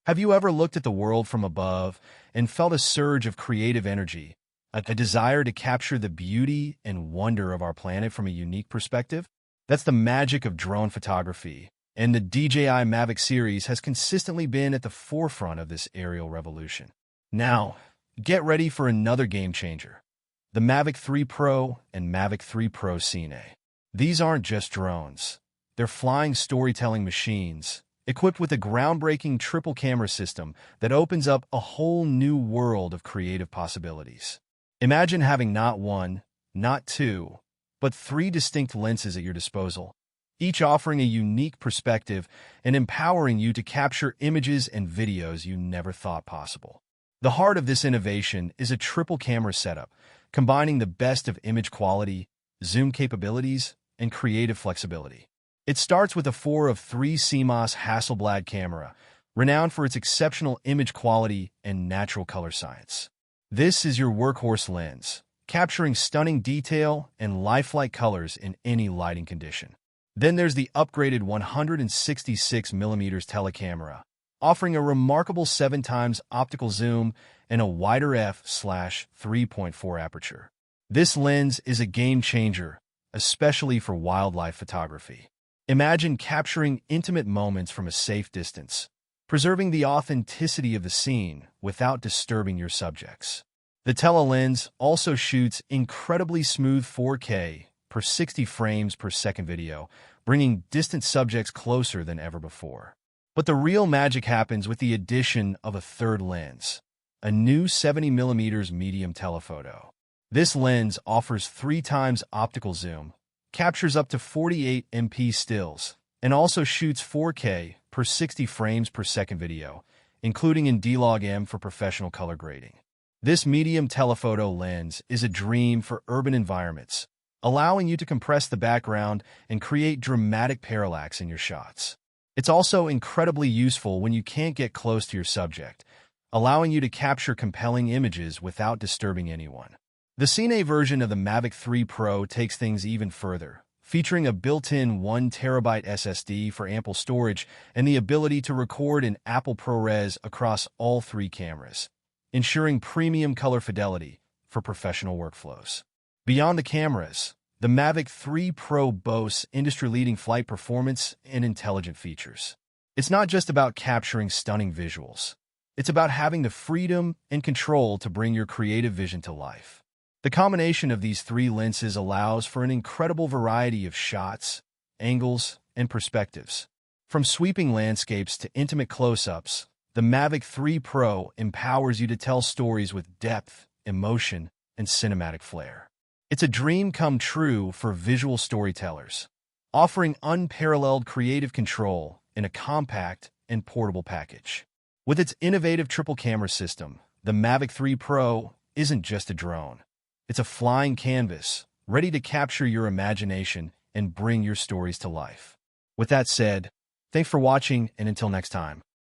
Have you ever looked at the world from above and felt a surge of creative energy, a desire to capture the beauty and wonder of our planet from a unique perspective? That's the magic of drone photography, and the DJI Mavic series has consistently been at the forefront of this aerial revolution. Now, get ready for another game changer: the Mavic 3 Pro and Mavic 3 Pro Cine. These aren't just drones. They're flying storytelling machines, equipped with a groundbreaking triple camera system that opens up a whole new world of creative possibilities. Imagine having not one, not two, but three distinct lenses at your disposal, each offering a unique perspective and empowering you to capture images and videos you never thought possible. The heart of this innovation is a triple camera setup, combining the best of image quality, zoom capabilities, and creative flexibility. It starts with a 4 of 3 CMOS Hasselblad camera, renowned for its exceptional image quality and natural color science. This is your workhorse lens, capturing stunning detail and lifelike colors in any lighting condition. Then there's the upgraded 166mm telecamera, offering a remarkable 7x optical zoom and a wider f/3.4 aperture. This lens is a game changer, especially for wildlife photography. Imagine capturing intimate moments from a safe distance, preserving the authenticity of the scene without disturbing your subjects. The telelens also shoots incredibly smooth 4K per 60 frames per second video, bringing distant subjects closer than ever before. But the real magic happens with the addition of a third lens, a new 70mm medium telephoto. This lens offers 3x optical zoom, captures up to 48 MP stills, and also shoots 4K per 60 frames per second video, including in D-Log-M for professional color grading. This medium telephoto lens is a dream for urban environments, allowing you to compress the background and create dramatic parallax in your shots. It's also incredibly useful when you can't get close to your subject, allowing you to capture compelling images without disturbing anyone. The Cine version of the Mavic 3 Pro takes things even further, featuring a built-in 1TB SSD for ample storage and the ability to record in Apple ProRes across all three cameras, ensuring premium color fidelity for professional workflows. Beyond the cameras, the Mavic 3 Pro boasts industry-leading flight performance and intelligent features. It's not just about capturing stunning visuals. It's about having the freedom and control to bring your creative vision to life. The combination of these three lenses allows for an incredible variety of shots, angles, and perspectives. From sweeping landscapes to intimate close-ups, the Mavic 3 Pro empowers you to tell stories with depth, emotion, and cinematic flair. It's a dream come true for visual storytellers, offering unparalleled creative control in a compact and portable package. With its innovative triple camera system, the Mavic 3 Pro isn't just a drone. It's a flying canvas, ready to capture your imagination and bring your stories to life. With that said, thanks for watching, and until next time.